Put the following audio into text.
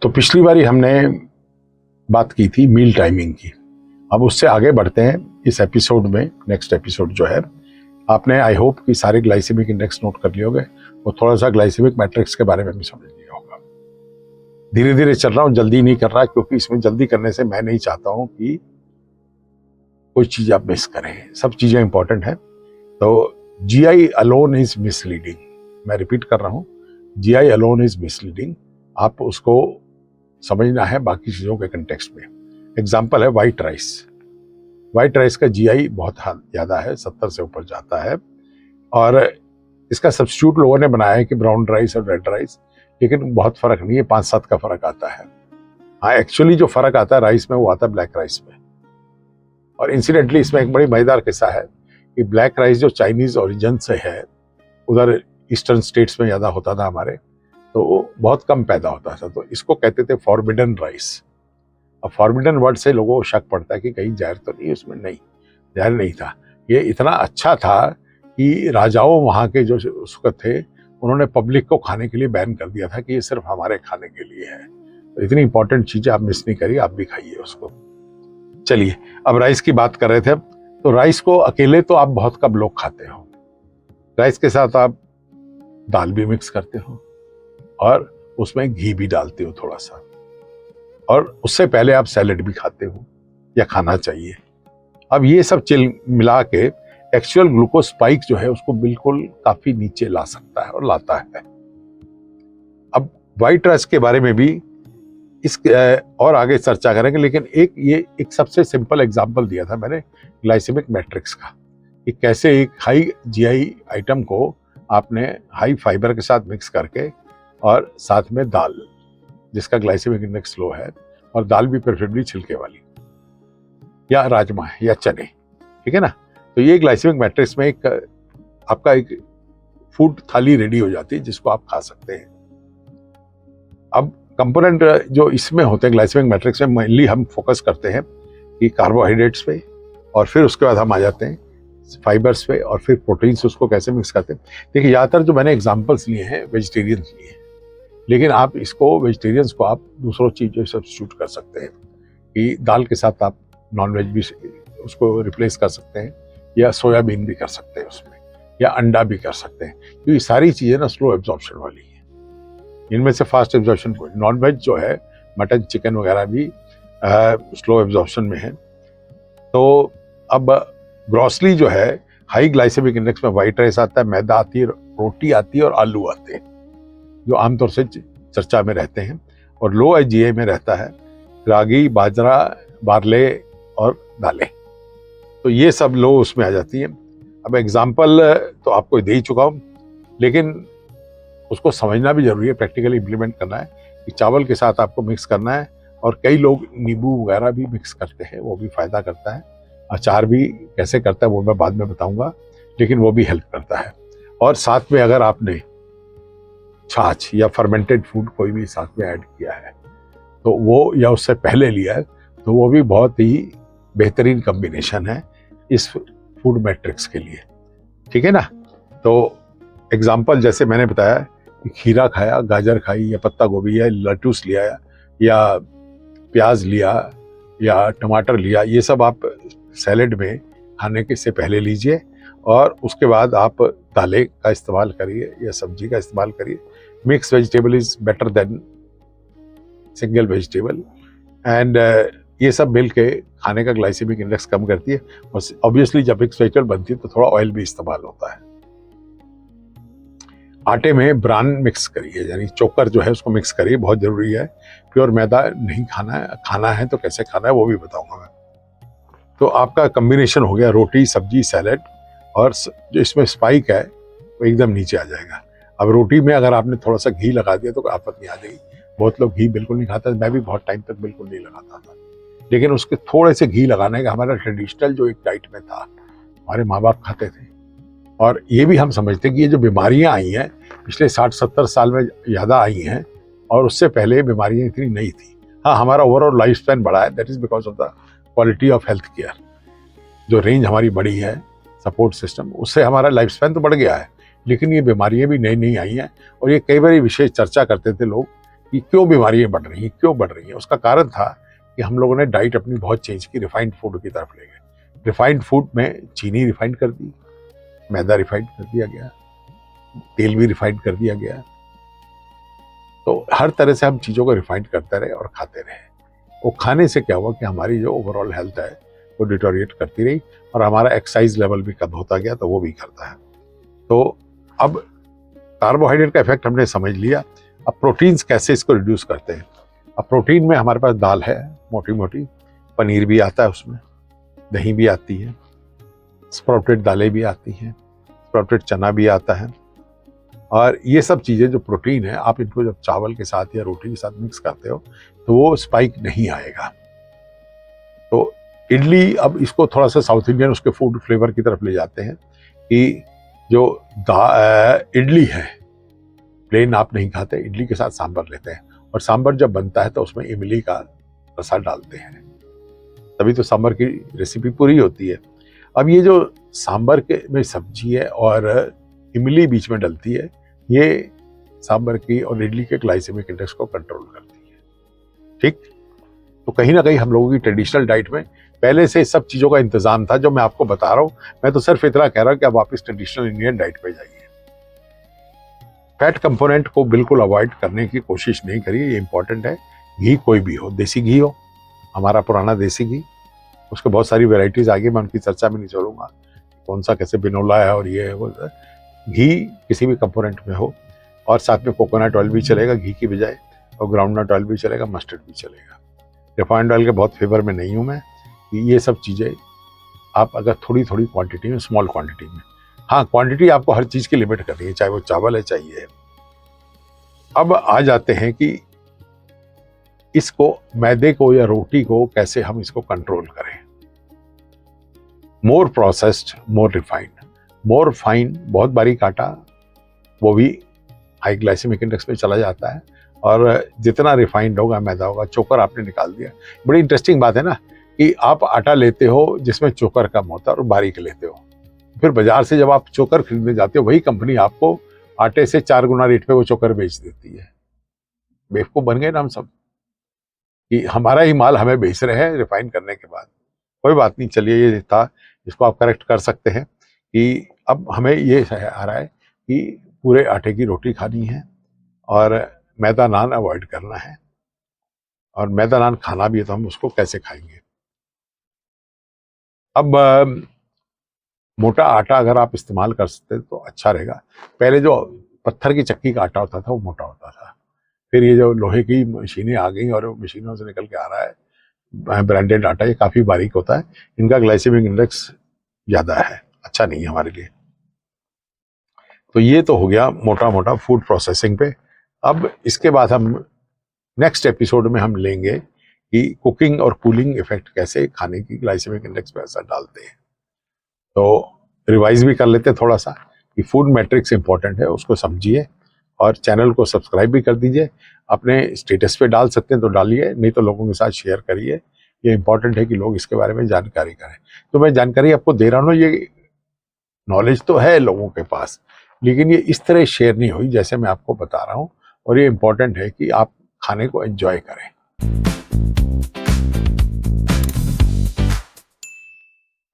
तो पिछली बारी हमने बात की थी मील टाइमिंग की। अब उससे आगे बढ़ते हैं इस एपिसोड में। नेक्स्ट एपिसोड जो है, आपने आई होप कि सारे ग्लाइसेमिक इंडेक्स नोट कर लिए होंगे और थोड़ा सा ग्लाइसेमिक मैट्रिक्स के बारे में भी समझ लिया होगा। धीरे धीरे चल रहा हूँ, जल्दी नहीं कर रहा, क्योंकि इसमें जल्दी करने से मैं नहीं चाहता हूँ कि कोई चीज़ आप मिस करें। सब चीज़ें इंपॉर्टेंट हैं। तो GI अलोन इज मिसलीडिंग। मैं रिपीट कर रहा हूँ, GI अलोन इज मिसलीडिंग। आप उसको समझना है बाकी चीज़ों के कंटेक्स्ट में। एग्जाम्पल है वाइट राइस। वाइट राइस का GI बहुत ज़्यादा है, 70 से ऊपर जाता है, और इसका सब्स्टिट्यूट लोगों ने बनाया है कि ब्राउन राइस और रेड राइस, लेकिन बहुत फर्क नहीं है, 5-7 का फर्क आता है। हाँ, एक्चुअली जो फर्क आता है राइस में वो आता है ब्लैक राइस में। और इंसिडेंटली इसमें एक बड़ी मजेदार किस्सा है कि ब्लैक राइस जो चाइनीज ओरिजिन से है, उधर ईस्टर्न स्टेट्स में ज़्यादा होता था हमारे, तो वो बहुत कम पैदा होता था। तो इसको कहते थे फॉरबिडन राइस। अब फॉरबिडन वर्ड से लोगों को शक पड़ता है कि कहीं जहर तो नहीं उसमें। नहीं, जहर नहीं था। ये इतना अच्छा था कि राजाओं वहाँ के जो उस वक्त थे, उन्होंने पब्लिक को खाने के लिए बैन कर दिया था कि ये सिर्फ हमारे खाने के लिए है। तो इतनी इंपॉर्टेंट चीज़ें आप मिस नहीं करिए, आप भी खाइए उसको। चलिए, अब राइस की बात कर रहे थे। तो राइस को अकेले तो आप बहुत कम लोग खाते हो। राइस के साथ आप दाल भी मिक्स करते हो और उसमें घी भी डालते हो थोड़ा सा, और उससे पहले आप सैलेड भी खाते हो या खाना चाहिए। अब ये सब चिल मिला के एक्चुअल ग्लूकोज स्पाइक जो है उसको बिल्कुल काफी नीचे ला सकता है और लाता है। अब वाइट राइस के बारे में भी इस और आगे चर्चा करेंगे, लेकिन एक सबसे सिंपल एग्जांपल दिया था मैंने ग्लाइसेमिक मैट्रिक्स का, कि कैसे एक हाई GI आइटम को आपने हाई फाइबर के साथ मिक्स करके, और साथ में दाल जिसका ग्लाइसेमिक इंडेक्स लो है, और दाल भी प्रेफरेबली छिलके वाली, या राजमा या चने, ठीक है ना। तो ये ग्लाइसेमिक मैट्रिक्स में आपका एक फूड थाली रेडी हो जाती है जिसको आप खा सकते हैं। अब कंपोनेंट जो इसमें होते हैं ग्लाइसेमिक मैट्रिक्स में, मेनली हम फोकस करते हैं कि कार्बोहाइड्रेट्स पे, और फिर उसके बाद हम आ जाते हैं फाइबर्स पे, और फिर प्रोटीन्स उसको कैसे मिक्स करते हैं। देखिए, ज़्यादातर जो मैंने एग्जांपल्स लिए हैं वेजिटेरियंस लिए हैं, लेकिन आप इसको वेजिटेरियंस को आप दूसरों चीज़ों से सब्स्टिट्यूट कर सकते हैं कि दाल के साथ आप नॉनवेज भी उसको रिप्लेस कर सकते हैं, या सोयाबीन भी कर सकते हैं उसमें, या अंडा भी कर सकते हैं, क्योंकि ये सारी चीज़ें ना स्लो एब्जॉर्प्शन वाली हैं। इनमें से फास्ट एब्जॉर्प्शन कोई, नॉनवेज जो है मटन चिकन वगैरह भी स्लो एब्जॉर्प्शन में है। तो अब ग्रॉसली जो है हाई ग्लाइसेमिक इंडेक्स में वाइट राइस आता है, मैदा आती है, रोटी आती है, और आलू आते हैं, जो आमतौर से चर्चा में रहते हैं। और लो GI में रहता है रागी, बाजरा, बारले और दालें। तो ये सब लो उसमें आ जाती हैं। अब एग्जाम्पल तो आपको दे ही चुका हूँ, लेकिन उसको समझना भी जरूरी है, प्रैक्टिकली इम्प्लीमेंट करना है कि चावल के साथ आपको मिक्स करना है। और कई लोग नींबू वगैरह भी मिक्स करते हैं, वो भी फायदा करता है। अचार भी कैसे करता है वो मैं बाद में बताऊंगा, लेकिन वो भी हेल्प करता है। और साथ में अगर आपने छाछ या फर्मेंटेड फूड कोई भी साथ में ऐड किया है तो वो, या उससे पहले लिया है, तो वो भी बहुत ही बेहतरीन कॉम्बिनेशन है इस फूड मैट्रिक्स के लिए, ठीक है ना। तो एग्जाम्पल जैसे मैंने बताया कि खीरा खाया, गाजर खाई, या पत्ता गोभी, या लटूस लिया, या प्याज लिया, या टमाटर लिया, ये सब आप सैलेड में खाने के से पहले लीजिए, और उसके बाद आप दालें का इस्तेमाल करिए या सब्जी का इस्तेमाल करिए। Mix vegetable is better than single vegetable, and ये सब मिल के खाने का ग्लाइसेमिक इंडेक्स कम करती है। और ऑब्वियसली जब मिक्स वेजिटेबल बनती है तो थोड़ा ऑयल भी इस्तेमाल होता है। आटे में ब्रान मिक्स करिए, यानी चोकर जो है उसको मिक्स करिए, बहुत जरूरी है। प्योर मैदा नहीं खाना है तो कैसे खाना है वो भी बताऊंगा मैं। तो आपका कॉम्बिनेशन हो गया रोटी, सब्जी, सैलेड, और जो इसमें स्पाइक है वो एकदम नीचे आ जाएगा। अब रोटी में अगर आपने थोड़ा सा घी लगा दिया तो आफत नहीं आ जाएगी। बहुत लोग घी बिल्कुल नहीं खाते, मैं भी बहुत टाइम तक बिल्कुल नहीं लगाता था, लेकिन उसके थोड़े से घी लगाने का हमारा ट्रेडिशनल जो एक डाइट में था, हमारे माँ बाप खाते थे। और ये भी हम समझते हैं कि ये जो बीमारियां आई हैं पिछले 60-70 साल में ज़्यादा आई हैं, और उससे पहले बीमारियां इतनी नहीं थी। हाँ, हमारा ओवरऑल लाइफ स्पैन बढ़ा है, that is because of the quality of health care. जो रेंज हमारी बढ़ी है, सपोर्ट सिस्टम, उससे हमारा लाइफ स्पैन तो बढ़ गया है, लेकिन ये बीमारियां भी नई नई आई हैं। और ये कई बार विशेष चर्चा करते थे लोग कि क्यों बीमारियां बढ़ रही हैं, क्यों बढ़ रही हैं। उसका कारण था कि हम लोगों ने डाइट अपनी बहुत चेंज की, रिफाइंड फूड की तरफ ले गए। रिफाइंड फूड में चीनी रिफाइंड कर दी, मैदा रिफाइंड कर दिया गया, तेल भी रिफाइंड कर दिया गया। तो हर तरह से हम चीज़ों को रिफाइंड करते रहे और खाते रहे। वो खाने से क्या हुआ कि हमारी जो ओवरऑल हेल्थ है वो डिटोरिएट करती रही और हमारा एक्सरसाइज लेवल भी कम होता गया, तो वो भी करता है। तो अब कार्बोहाइड्रेट का इफेक्ट हमने समझ लिया। अब प्रोटीन्स कैसे इसको रिड्यूस करते हैं। अब प्रोटीन में हमारे पास दाल है मोटी मोटी, पनीर भी आता है उसमें, दही भी आती है, स्प्राउटेड दालें भी आती हैं, स्प्राउटेड चना भी आता है। और ये सब चीज़ें जो प्रोटीन है, आप इनको जब चावल के साथ या रोटी के साथ मिक्स करते हो तो वो स्पाइक नहीं आएगा। तो इडली, अब इसको थोड़ा सा साउथ इंडियन उसके फूड फ्लेवर की तरफ ले जाते हैं कि जो इडली है प्लेन आप नहीं खाते, इडली के साथ सांभर लेते हैं, और सांभर जब बनता है तो उसमें इमली का रसा डालते हैं, तभी तो सांभर की रेसिपी पूरी होती है। अब ये जो सांभर के में सब्जी है और इमली बीच में डलती है, ये सांभर की और इडली के ग्लाइसेमिक इंडेक्स को कंट्रोल करती है। ठीक, तो कहीं ना कहीं हम लोगों की ट्रेडिशनल डाइट में पहले से सब चीज़ों का इंतजाम था जो मैं आपको बता रहा हूँ। मैं तो सिर्फ इतना कह रहा हूँ कि आप वापस ट्रेडिशनल इंडियन डाइट पे जाइए। फैट कंपोनेंट को बिल्कुल अवॉइड करने की कोशिश नहीं करिए, ये इंपॉर्टेंट है। घी कोई भी हो, देसी घी हो, हमारा पुराना देसी घी, उसके बहुत सारी वेराइटीज़ आ गई, मैं उनकी चर्चा में नहीं चलूँगा, कौन सा कैसे बिनोला है और ये है वो। घी किसी भी कंपोनेंट में हो, और साथ में कोकोनट ऑयल भी चलेगा घी की बजाय, और ग्राउंडनट ऑयल भी चलेगा, मस्टर्ड भी चलेगा। रिफाइंड ऑयल के बहुत फेवर में नहीं हूँ मैं। ये सब चीज़ें आप अगर थोड़ी थोड़ी क्वांटिटी में, स्मॉल क्वांटिटी में, हाँ क्वांटिटी आपको हर चीज़ की लिमिट करनी है, चाहे वो चावल है चाहिए। अब आ जाते हैं कि इसको, मैदे को या रोटी को कैसे हम इसको कंट्रोल करें। More processed, more refined, more fine, बहुत बारीक आटा, वो भी हाई ग्लाइसेमिक इंडेक्स में चला जाता है, और जितना रिफाइंड होगा मैदा होगा। चोकर आपने निकाल दिया। बड़ी इंटरेस्टिंग बात है ना कि आप आटा लेते हो जिसमें चोकर कम होता है और बारीक लेते हो, फिर बाजार से जब आप चोकर खरीदने जाते हो वही कंपनी आपको आटे से 4 गुना रेट पे वो चोकर बेच देती है। बेवकूफ बन गए ना हम सब कि हमारा ही माल हमें बेच रहे हैं रिफाइन करने के बाद। कोई बात नहीं, चलिए ये था, इसको आप करेक्ट कर सकते हैं कि अब हमें ये आ रहा है कि पूरे आटे की रोटी खानी है और मैदा नान अवॉइड करना है, और मैदा नान खाना भी है तो हम उसको कैसे खाएंगे। अब मोटा आटा अगर आप इस्तेमाल कर सकते तो अच्छा रहेगा। पहले जो पत्थर की चक्की का आटा होता था वो मोटा होता था, फिर ये जो लोहे की मशीनें आ गई और मशीनों से निकल के आ रहा है ब्रांडेड आटा, ये काफ़ी बारीक होता है, इनका ग्लाइसेमिक इंडेक्स ज़्यादा है, अच्छा नहीं है हमारे लिए। तो ये तो हो गया मोटा मोटा फूड प्रोसेसिंग पे। अब इसके बाद हम नेक्स्ट एपिसोड में हम लेंगे कि कुकिंग और कूलिंग इफेक्ट कैसे खाने की ग्लाइसेमिक इंडेक्स पे असर डालते हैं। तो रिवाइज भी कर लेते हैं थोड़ा सा कि फूड मैट्रिक्स इंपॉर्टेंट है, उसको समझिए, और चैनल को सब्सक्राइब भी कर दीजिए। अपने स्टेटस पे डाल सकते हैं तो डालिए, नहीं तो लोगों के साथ शेयर करिए। ये इंपॉर्टेंट है कि लोग इसके बारे में जानकारी करें। तो मैं जानकारी आपको दे रहा हूँ, ये नॉलेज तो है लोगों के पास, लेकिन ये इस तरह शेयर नहीं हुई जैसे मैं आपको बता रहा हूँ, और ये इंपॉर्टेंट है कि आप खाने को एंजॉय करें।